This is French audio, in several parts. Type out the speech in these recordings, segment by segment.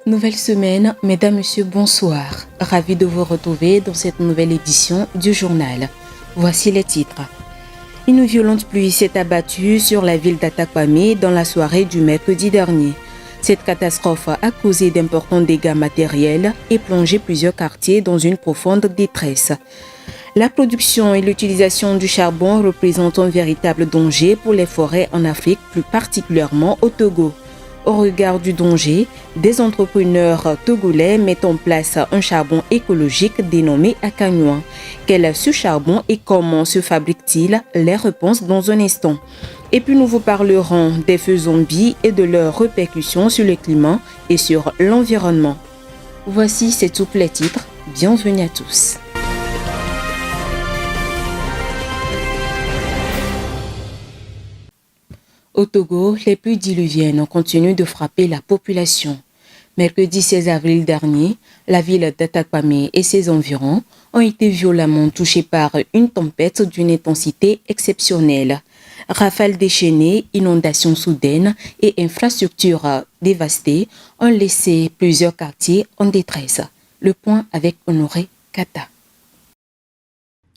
Nouvelle semaine, mesdames, messieurs, bonsoir. Ravi de vous retrouver dans cette nouvelle édition du journal. Voici les titres. Une violente pluie s'est abattue sur la ville d'Atakwame dans la soirée du mercredi dernier. Cette catastrophe a causé d'importants dégâts matériels et plongé plusieurs quartiers dans une profonde détresse. La production et l'utilisation du charbon représentent un véritable danger pour les forêts en Afrique, plus particulièrement au Togo. Au regard du danger, des entrepreneurs togolais mettent en place un charbon écologique dénommé Akagnoa. Quel est ce charbon et comment se fabrique-t-il? Les réponses dans un instant. Et puis nous vous parlerons des feux zombies et de leurs répercussions sur le climat et sur l'environnement. Voici ces tous les titres. Bienvenue à tous. Au Togo, les pluies diluviennes continuent de frapper la population. Mercredi 16 avril dernier, la ville d'Atakwame et ses environs ont été violemment touchées par une tempête d'une intensité exceptionnelle. Rafales déchaînées, inondations soudaines et infrastructures dévastées ont laissé plusieurs quartiers en détresse. Le point avec Honoré Kata.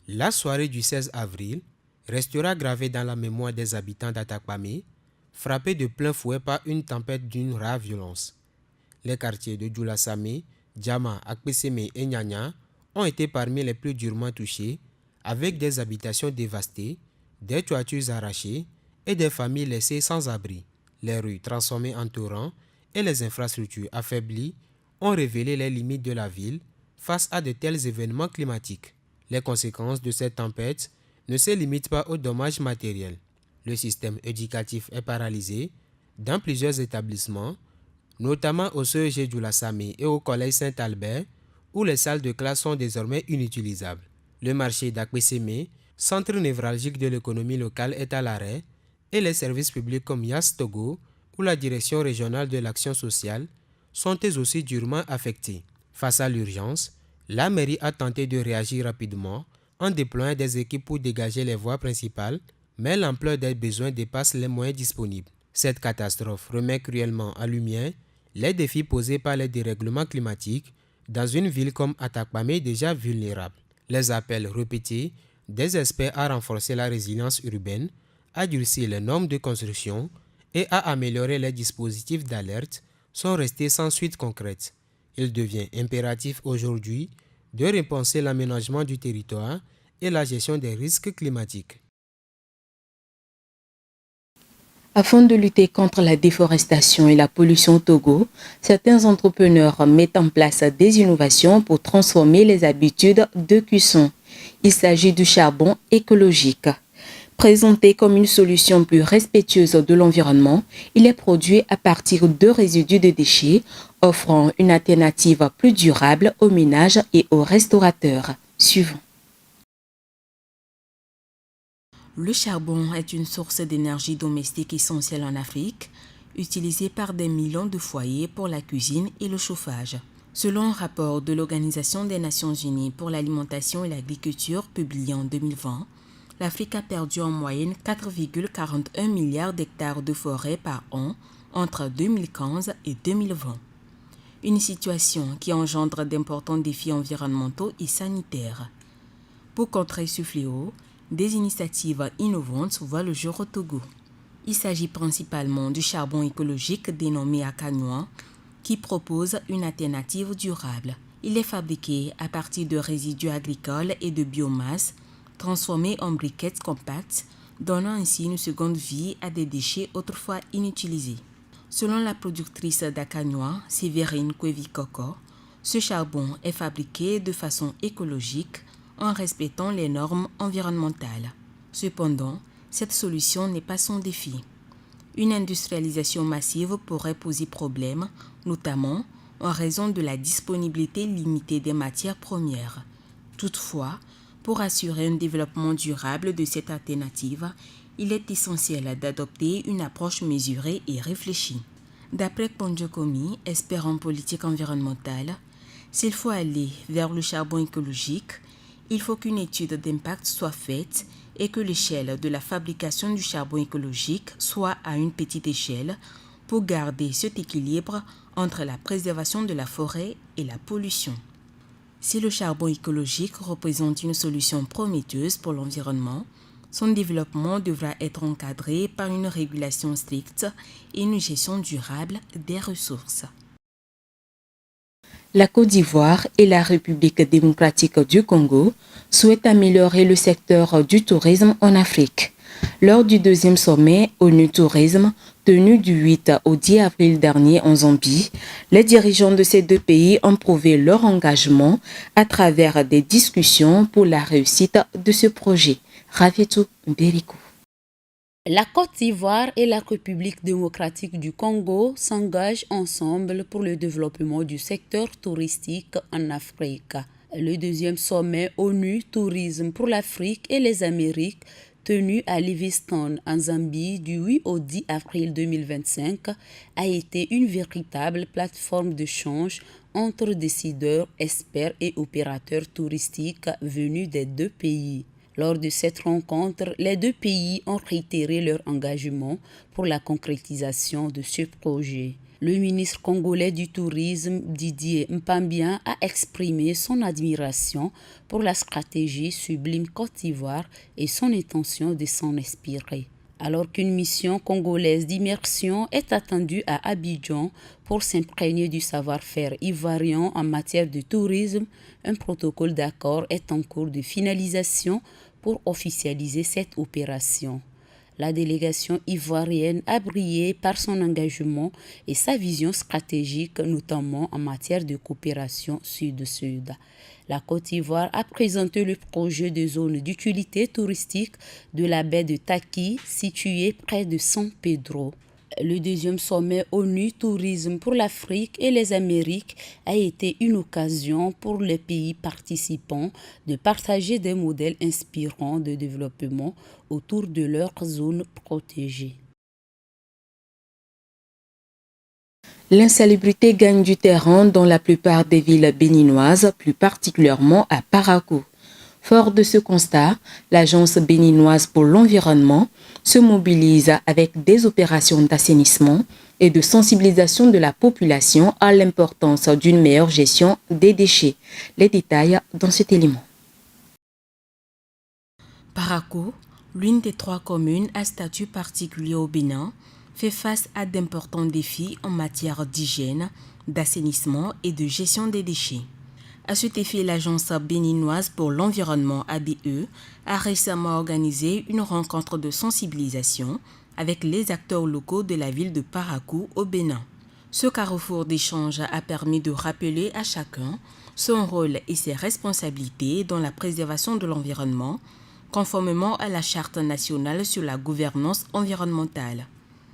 La soirée du 16 avril restera gravée dans la mémoire des habitants d'Atakwame, frappés de plein fouet par une tempête d'une rare violence. Les quartiers de Djoulassamé, Djama, Akpeseme et Nyanya ont été parmi les plus durement touchés, avec des habitations dévastées, des toitures arrachées et des familles laissées sans abri. Les rues transformées en torrents et les infrastructures affaiblies ont révélé les limites de la ville face à de tels événements climatiques. Les conséquences de cette tempête ne se limitent pas aux dommages matériels. Le système éducatif est paralysé dans plusieurs établissements, notamment au CEG Djoulassamé et au Collège Saint-Albert, où les salles de classe sont désormais inutilisables. Le marché d'Akpeseme, centre névralgique de l'économie locale, est à l'arrêt et les services publics comme Yas Togo ou la Direction régionale de l'action sociale sont eux aussi durement affectés. Face à l'urgence, la mairie a tenté de réagir rapidement en déployant des équipes pour dégager les voies principales, mais l'ampleur des besoins dépasse les moyens disponibles. Cette catastrophe remet cruellement en lumière les défis posés par les dérèglements climatiques dans une ville comme Atakwame déjà vulnérable. Les appels répétés des experts à renforcer la résilience urbaine, à durcir les normes de construction et à améliorer les dispositifs d'alerte sont restés sans suite concrète. Il devient impératif aujourd'hui de repenser l'aménagement du territoire et la gestion des risques climatiques. Afin de lutter contre la déforestation et la pollution au Togo, certains entrepreneurs mettent en place des innovations pour transformer les habitudes de cuisson. Il s'agit du charbon écologique. Présenté comme une solution plus respectueuse de l'environnement, il est produit à partir de résidus de déchets, offrant une alternative plus durable aux ménages et aux restaurateurs. Suivant. Le charbon est une source d'énergie domestique essentielle en Afrique, utilisée par des millions de foyers pour la cuisine et le chauffage. Selon un rapport de l'Organisation des Nations Unies pour l'alimentation et l'agriculture publié en 2020, l'Afrique a perdu en moyenne 4,41 milliards d'hectares de forêt par an entre 2015 et 2020. Une situation qui engendre d'importants défis environnementaux et sanitaires. Pour contrer ce fléau, des initiatives innovantes voient le jour au Togo. Il s'agit principalement du charbon écologique dénommé Akagnoa, qui propose une alternative durable. Il est fabriqué à partir de résidus agricoles et de biomasse, transformés en briquettes compactes, donnant ainsi une seconde vie à des déchets autrefois inutilisés. Selon la productrice d'Akagnoa, Séverine Kwevikoko, ce charbon est fabriqué de façon écologique en respectant les normes environnementales. Cependant, cette solution n'est pas sans défi. Une industrialisation massive pourrait poser problème, notamment en raison de la disponibilité limitée des matières premières. Toutefois, pour assurer un développement durable de cette alternative, il est essentiel d'adopter une approche mesurée et réfléchie. D'après Ponjokomi, expert en politique environnementale, s'il faut aller vers le charbon écologique, il faut qu'une étude d'impact soit faite et que l'échelle de la fabrication du charbon écologique soit à une petite échelle pour garder cet équilibre entre la préservation de la forêt et la pollution. Si le charbon écologique représente une solution prometteuse pour l'environnement, son développement devra être encadré par une régulation stricte et une gestion durable des ressources. La Côte d'Ivoire et la République démocratique du Congo souhaitent améliorer le secteur du tourisme en Afrique. Lors du deuxième sommet ONU Tourisme, tenu du 8 au 10 avril dernier en Zambie, les dirigeants de ces deux pays ont prouvé leur engagement à travers des discussions pour la réussite de ce projet. Rafetou Mberikou. La Côte d'Ivoire et la République démocratique du Congo s'engagent ensemble pour le développement du secteur touristique en Afrique. Le deuxième sommet ONU Tourisme pour l'Afrique et les Amériques, tenu à Livingstone en Zambie du 8 au 10 avril 2025, a été une véritable plateforme d'échange entre décideurs, experts et opérateurs touristiques venus des deux pays. Lors de cette rencontre, les deux pays ont réitéré leur engagement pour la concrétisation de ce projet. Le ministre congolais du Tourisme, Didier Mpambia, a exprimé son admiration pour la stratégie Sublime Côte d'Ivoire et son intention de s'en inspirer. Alors qu'une mission congolaise d'immersion est attendue à Abidjan pour s'imprégner du savoir-faire ivoirien en matière de tourisme, un protocole d'accord est en cours de finalisation pour officialiser cette opération. La délégation ivoirienne a brillé par son engagement et sa vision stratégique, notamment en matière de coopération sud-sud. La Côte d'Ivoire a présenté le projet de zone d'utilité touristique de la baie de Taki, située près de San Pedro. Le deuxième sommet ONU Tourisme pour l'Afrique et les Amériques a été une occasion pour les pays participants de partager des modèles inspirants de développement autour de leurs zones protégées. L'insalubrité gagne du terrain dans la plupart des villes béninoises, plus particulièrement à Parakou. Fort de ce constat, l'Agence béninoise pour l'environnement se mobilise avec des opérations d'assainissement et de sensibilisation de la population à l'importance d'une meilleure gestion des déchets. Les détails dans cet élément. Parakou, l'une des 3 communes à statut particulier au Bénin, fait face à d'importants défis en matière d'hygiène, d'assainissement et de gestion des déchets. À cet effet, l'Agence béninoise pour l'environnement ABE a récemment organisé une rencontre de sensibilisation avec les acteurs locaux de la ville de Parakou au Bénin. Ce carrefour d'échange a permis de rappeler à chacun son rôle et ses responsabilités dans la préservation de l'environnement, conformément à la Charte nationale sur la gouvernance environnementale.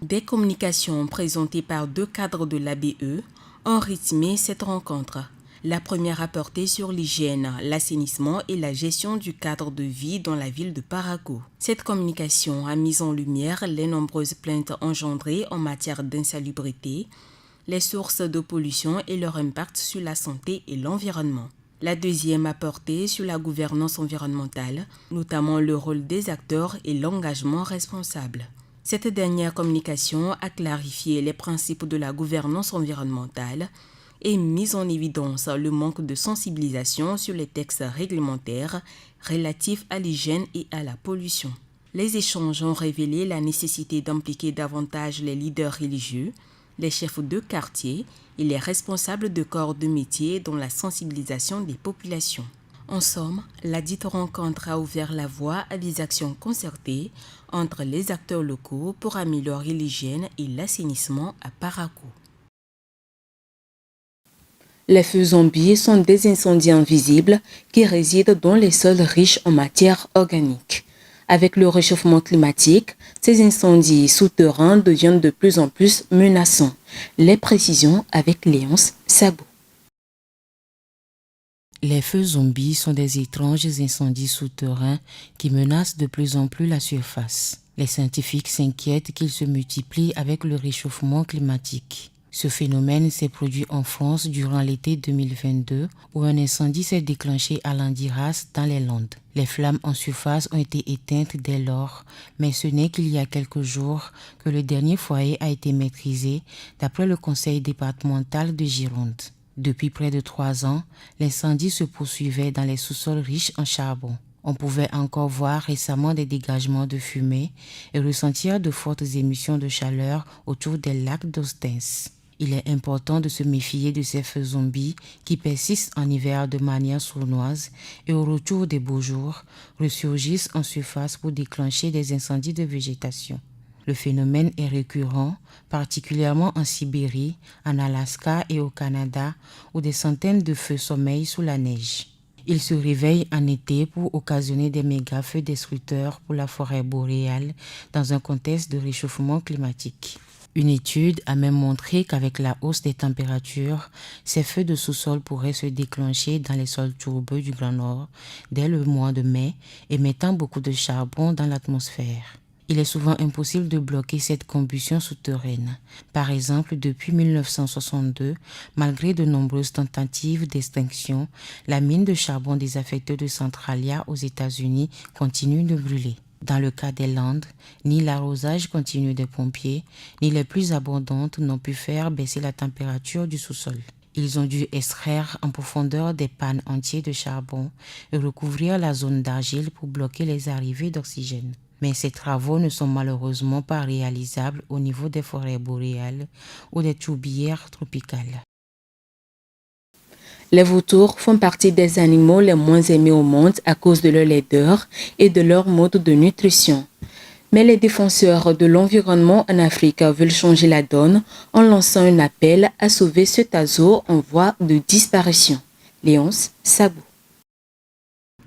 Des communications présentées par 2 cadres de l'ABE ont rythmé cette rencontre. La première a porté sur l'hygiène, l'assainissement et la gestion du cadre de vie dans la ville de Parakou. Cette communication a mis en lumière les nombreuses plaintes engendrées en matière d'insalubrité, les sources de pollution et leur impact sur la santé et l'environnement. La deuxième a porté sur la gouvernance environnementale, notamment le rôle des acteurs et l'engagement responsable. Cette dernière communication a clarifié les principes de la gouvernance environnementale et mis en évidence le manque de sensibilisation sur les textes réglementaires relatifs à l'hygiène et à la pollution. Les échanges ont révélé la nécessité d'impliquer davantage les leaders religieux, les chefs de quartier et les responsables de corps de métier dans la sensibilisation des populations. En somme, la dite rencontre a ouvert la voie à des actions concertées entre les acteurs locaux pour améliorer l'hygiène et l'assainissement à Parakou. Les feux zombies sont des incendies invisibles qui résident dans les sols riches en matière organique. Avec le réchauffement climatique, ces incendies souterrains deviennent de plus en plus menaçants. Les précisions avec Léonce Sabot. Les feux zombies sont des étranges incendies souterrains qui menacent de plus en plus la surface. Les scientifiques s'inquiètent qu'ils se multiplient avec le réchauffement climatique. Ce phénomène s'est produit en France durant l'été 2022 où un incendie s'est déclenché à Landiras dans les Landes. Les flammes en surface ont été éteintes dès lors, mais ce n'est qu'il y a quelques jours que le dernier foyer a été maîtrisé d'après le conseil départemental de Gironde. Depuis près de 3 ans, l'incendie se poursuivait dans les sous-sols riches en charbon. On pouvait encore voir récemment des dégagements de fumée et ressentir de fortes émissions de chaleur autour des lacs d'Ostens. Il est important de se méfier de ces feux zombies qui persistent en hiver de manière sournoise et au retour des beaux jours ressurgissent en surface pour déclencher des incendies de végétation. Le phénomène est récurrent, particulièrement en Sibérie, en Alaska et au Canada, où des centaines de feux sommeillent sous la neige. Ils se réveillent en été pour occasionner des méga-feux destructeurs pour la forêt boréale dans un contexte de réchauffement climatique. Une étude a même montré qu'avec la hausse des températures, ces feux de sous-sol pourraient se déclencher dans les sols tourbeux du Grand Nord dès le mois de mai, émettant beaucoup de charbon dans l'atmosphère. Il est souvent impossible de bloquer cette combustion souterraine. Par exemple, depuis 1962, malgré de nombreuses tentatives d'extinction, la mine de charbon désaffectée de Centralia aux États-Unis continue de brûler. Dans le cas des Landes, ni l'arrosage continu des pompiers, ni les pluies abondantes n'ont pu faire baisser la température du sous-sol. Ils ont dû extraire en profondeur des pannes entiers de charbon et recouvrir la zone d'argile pour bloquer les arrivées d'oxygène. Mais ces travaux ne sont malheureusement pas réalisables au niveau des forêts boréales ou des tourbières tropicales. Les vautours font partie des animaux les moins aimés au monde à cause de leur laideur et de leur mode de nutrition. Mais les défenseurs de l'environnement en Afrique veulent changer la donne en lançant un appel à sauver cet oiseau en voie de disparition. Léonce Sabou.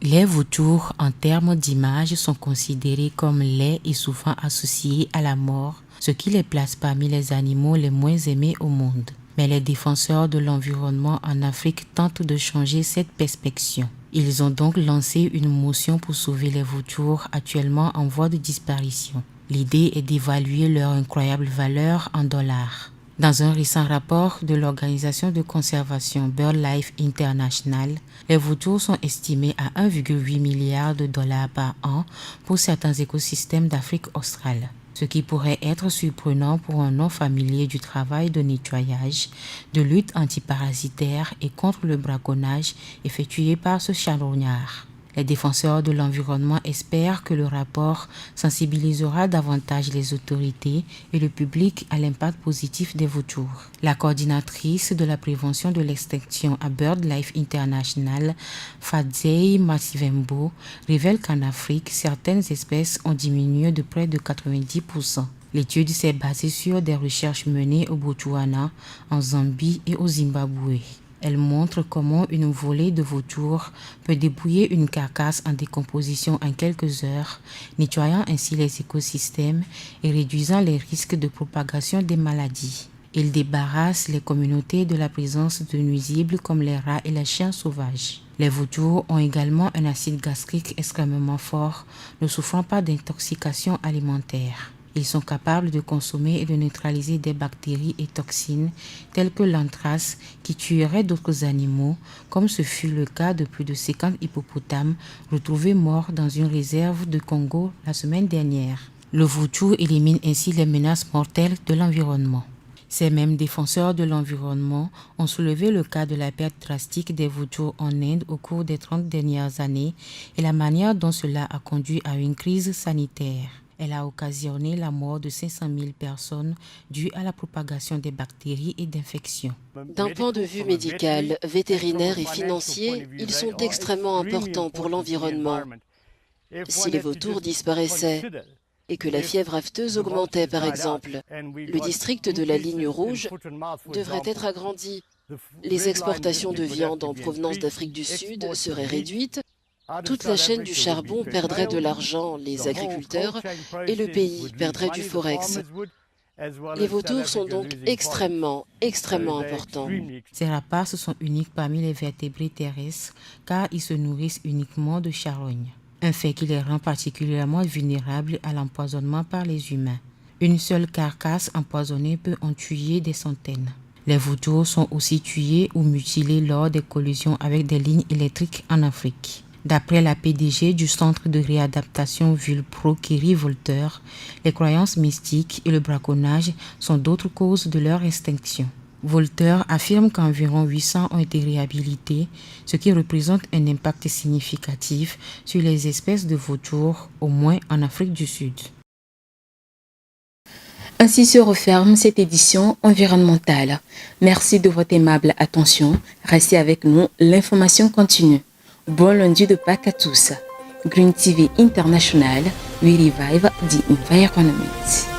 Les vautours, en termes d'image, sont considérés comme laids et souvent associés à la mort, ce qui les place parmi les animaux les moins aimés au monde. Mais les défenseurs de l'environnement en Afrique tentent de changer cette perspective. Ils ont donc lancé une motion pour sauver les vautours actuellement en voie de disparition. L'idée est d'évaluer leur incroyable valeur en dollars. Dans un récent rapport de l'organisation de conservation BirdLife International, les vautours sont estimés à 1,8 milliard de dollars par an pour certains écosystèmes d'Afrique australe. Ce qui pourrait être surprenant pour un non-familier du travail de nettoyage, de lutte antiparasitaire et contre le braconnage effectué par ce charognard. Les défenseurs de l'environnement espèrent que le rapport sensibilisera davantage les autorités et le public à l'impact positif des vautours. La coordinatrice de la prévention de l'extinction à BirdLife International, Fadzei Masivembo, révèle qu'en Afrique, certaines espèces ont diminué de près de 90%. L'étude s'est basée sur des recherches menées au Botswana, en Zambie et au Zimbabwe. Elle montre comment une volée de vautours peut dépouiller une carcasse en décomposition en quelques heures, nettoyant ainsi les écosystèmes et réduisant les risques de propagation des maladies. Il débarrasse les communautés de la présence de nuisibles comme les rats et les chiens sauvages. Les vautours ont également un acide gastrique extrêmement fort, ne souffrant pas d'intoxication alimentaire. Ils sont capables de consommer et de neutraliser des bactéries et toxines telles que l'anthrace qui tuerait d'autres animaux, comme ce fut le cas de plus de 50 hippopotames retrouvés morts dans une réserve de Congo la semaine dernière. Le vautour élimine ainsi les menaces mortelles de l'environnement. Ces mêmes défenseurs de l'environnement ont soulevé le cas de la perte drastique des vautours en Inde au cours des 30 dernières années et la manière dont cela a conduit à une crise sanitaire. Elle a occasionné la mort de 500 000 personnes due à la propagation des bactéries et d'infections. D'un point de vue médical, vétérinaire et financier, ils sont extrêmement importants pour l'environnement. Si les vautours disparaissaient et que la fièvre afteuse augmentait par exemple, le district de la ligne rouge devrait être agrandi. Les exportations de viande en provenance d'Afrique du Sud seraient réduites. Toute la chaîne du charbon perdrait de l'argent, les agriculteurs, et le pays perdrait du forex. Les vautours sont donc extrêmement importants. Ces rapaces sont uniques parmi les vertébrés terrestres car ils se nourrissent uniquement de charognes, un fait qui les rend particulièrement vulnérables à l'empoisonnement par les humains. Une seule carcasse empoisonnée peut en tuer des centaines. Les vautours sont aussi tués ou mutilés lors des collisions avec des lignes électriques en Afrique. D'après la PDG du Centre de réadaptation Vulpro Kerry Volter, les croyances mystiques et le braconnage sont d'autres causes de leur extinction. Volter affirme qu'environ 800 ont été réhabilités, ce qui représente un impact significatif sur les espèces de vautours, au moins en Afrique du Sud. Ainsi se referme cette édition environnementale. Merci de votre aimable attention. Restez avec nous, l'information continue. Bon lundi de Pâques à tous. Green TV International, we revive the environment.